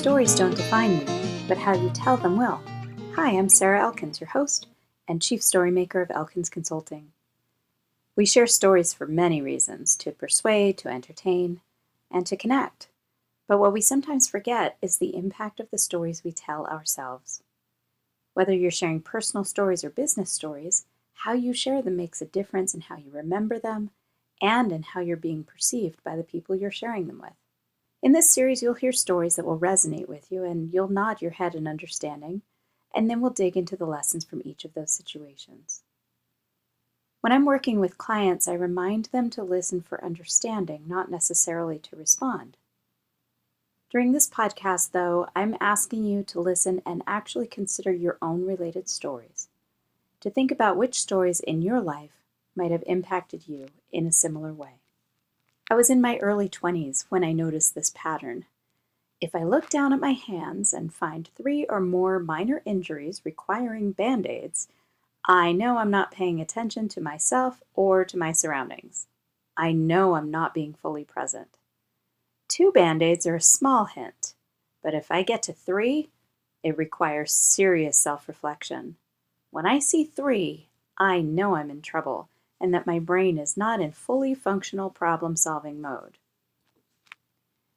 stories don't define you, but how you tell them will. Hi, I'm Sarah Elkins, your host and Chief Storymaker of Elkins Consulting. We share stories for many reasons, to persuade, to entertain, and to connect. But what we sometimes forget is the impact of the stories we tell ourselves. Whether you're sharing personal stories or business stories, how you share them makes a difference in how you remember them and in how you're being perceived by the people you're sharing them with. In this series, you'll hear stories that will resonate with you, and you'll nod your head in understanding, and then we'll dig into the lessons from each of those situations. When I'm working with clients, I remind them to listen for understanding, not necessarily to respond. During this podcast, though, I'm asking you to listen and actually consider your own related stories, to think about which stories in your life might have impacted you in a similar way. I was in my early 20s when I noticed this pattern. If I look down at my hands and find 3 or more minor injuries requiring band-aids, I know I'm not paying attention to myself or to my surroundings. I know I'm not being fully present. 2 band-aids are a small hint, but if I get to 3, it requires serious self-reflection. When I see 3, I know I'm in trouble, and that my brain is not in fully functional problem-solving mode.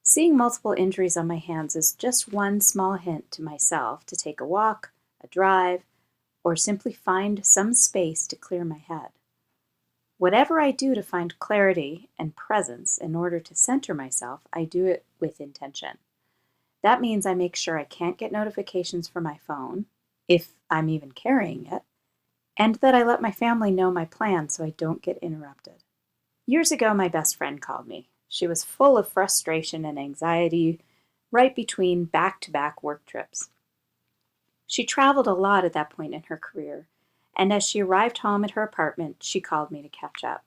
Seeing multiple injuries on my hands is just one small hint to myself to take a walk, a drive, or simply find some space to clear my head. Whatever I do to find clarity and presence in order to center myself, I do it with intention. That means I make sure I can't get notifications from my phone, if I'm even carrying it, and that I let my family know my plan so I don't get interrupted. Years ago, my best friend called me. She was full of frustration and anxiety right between back-to-back work trips. She traveled a lot at that point in her career, and as she arrived home at her apartment, she called me to catch up.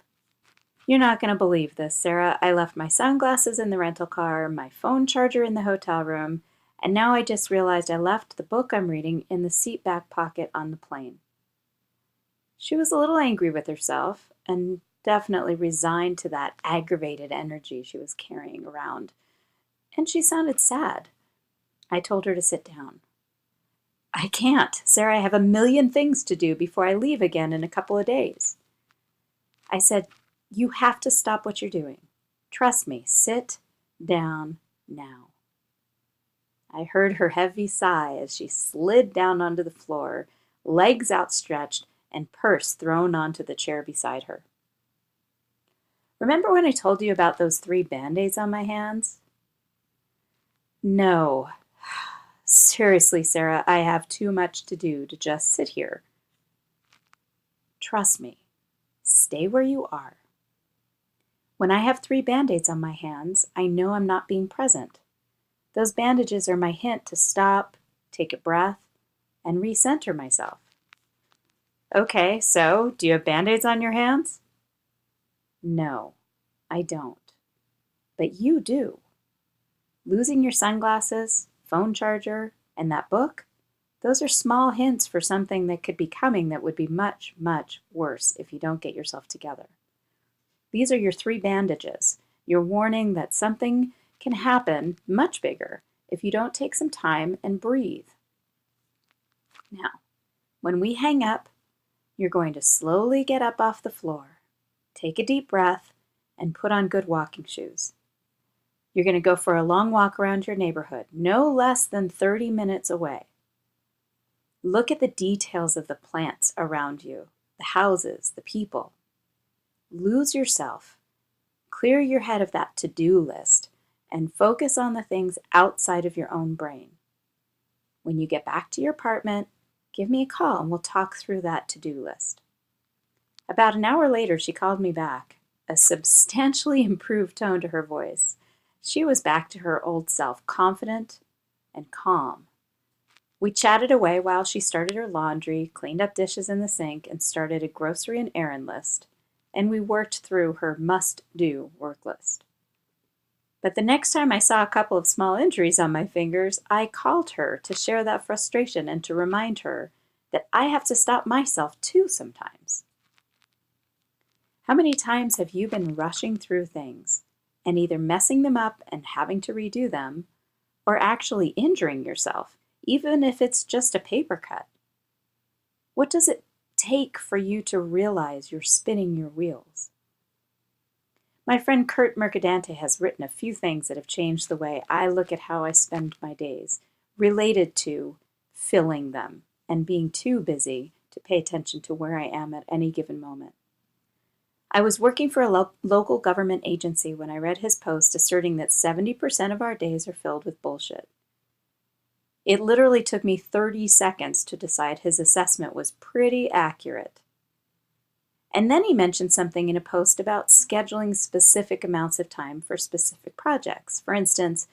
"You're not going to believe this, Sarah. I left my sunglasses in the rental car, my phone charger in the hotel room, and now I just realized I left the book I'm reading in the seat back pocket on the plane." She was a little angry with herself and definitely resigned to that aggravated energy she was carrying around. And she sounded sad. I told her to sit down. "I can't, Sarah. I have a million things to do before I leave again in a couple of days." I said, "You have to stop what you're doing. Trust me, sit down now." I heard her heavy sigh as she slid down onto the floor, legs outstretched, and purse thrown onto the chair beside her. "Remember when I told you about those 3 band-aids on my hands?" "No. Seriously, Sarah, I have too much to do to just sit here." "Trust me. Stay where you are. When I have 3 band-aids on my hands, I know I'm not being present. Those bandages are my hint to stop, take a breath, and recenter myself." "Okay, so do you have band-aids on your hands?" "No, I don't. But you do. Losing your sunglasses, phone charger, and that book, those are small hints for something that could be coming that would be much, much worse if you don't get yourself together. These are your 3 bandages, your warning that something can happen much bigger if you don't take some time and breathe. Now, when we hang up, you're going to slowly get up off the floor, take a deep breath, and put on good walking shoes. You're going to go for a long walk around your neighborhood, no less than 30 minutes away. Look at the details of the plants around you, the houses, the people. Lose yourself. Clear your head of that to-do list and focus on the things outside of your own brain. When you get back to your apartment, give me a call and we'll talk through that to-do list. About an hour later, she called me back, a substantially improved tone to her voice. She was back to her old self, confident and calm. We chatted away while she started her laundry, cleaned up dishes in the sink, and started a grocery and errand list, and we worked through her must-do work list. But the next time I saw a couple of small injuries on my fingers, I called her to share that frustration and to remind her that I have to stop myself too sometimes. How many times have you been rushing through things and either messing them up and having to redo them, or actually injuring yourself, even if it's just a paper cut? What does it take for you to realize you're spinning your wheels? My friend Kurt Mercadante has written a few things that have changed the way I look at how I spend my days, related to filling them and being too busy to pay attention to where I am at any given moment. I was working for a local government agency when I read his post asserting that 70% of our days are filled with bullshit. It literally took me 30 seconds to decide his assessment was pretty accurate. And then he mentioned something in a post about scheduling specific amounts of time for specific projects. For instance,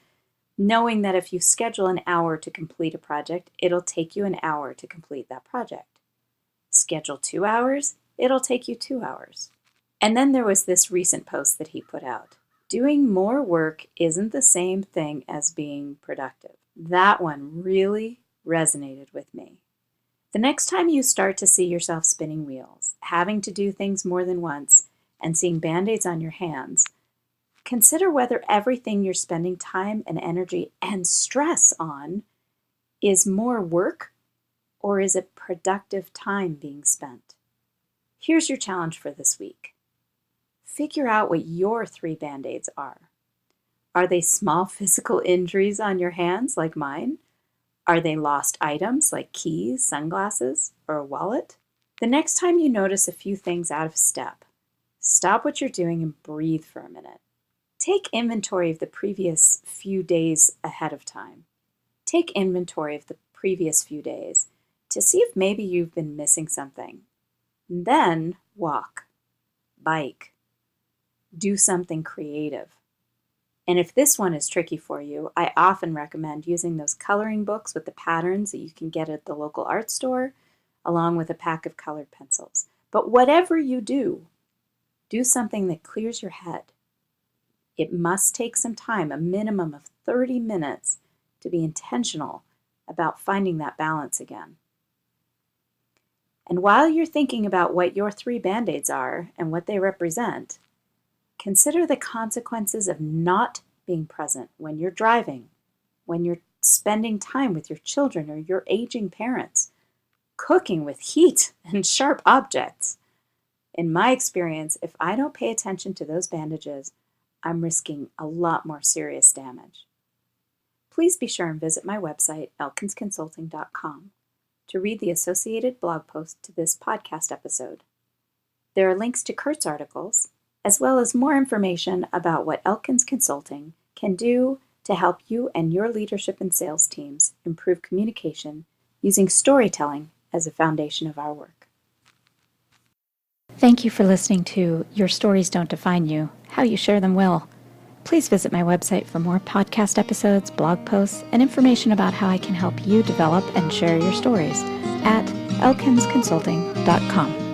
knowing that if you schedule an hour to complete a project, it'll take you an hour to complete that project. Schedule 2 hours, it'll take you 2 hours. And then there was this recent post that he put out. Doing more work isn't the same thing as being productive. That one really resonated with me. The next time you start to see yourself spinning wheels, having to do things more than once, and seeing band-aids on your hands, consider whether everything you're spending time and energy and stress on is more work, or is it productive time being spent? Here's your challenge for this week. Figure out what your 3 band-aids are. Are they small physical injuries on your hands like mine? Are they lost items like keys, sunglasses, or a wallet? The next time you notice a few things out of step, stop what you're doing and breathe for a minute. Take inventory of the previous few days ahead of time. Take inventory of the previous few days to see if maybe you've been missing something. And then walk, bike, do something creative. And if this one is tricky for you, I often recommend using those coloring books with the patterns that you can get at the local art store, along with a pack of colored pencils. But whatever you do something that clears your head. It must take some time, a minimum of 30 minutes, to be intentional about finding that balance again. And while you're thinking about what your 3 band-aids are and what they represent, consider the consequences of not being present when you're driving, when you're spending time with your children or your aging parents, cooking with heat and sharp objects. In my experience, if I don't pay attention to those bandages, I'm risking a lot more serious damage. Please be sure and visit my website, elkinsconsulting.com, to read the associated blog post to this podcast episode. There are links to Kurt's articles, as well as more information about what Elkins Consulting can do to help you and your leadership and sales teams improve communication using storytelling as a foundation of our work. Thank you for listening to Your Stories Don't Define You, How You Share Them Will. Please visit my website for more podcast episodes, blog posts, and information about how I can help you develop and share your stories at elkinsconsulting.com.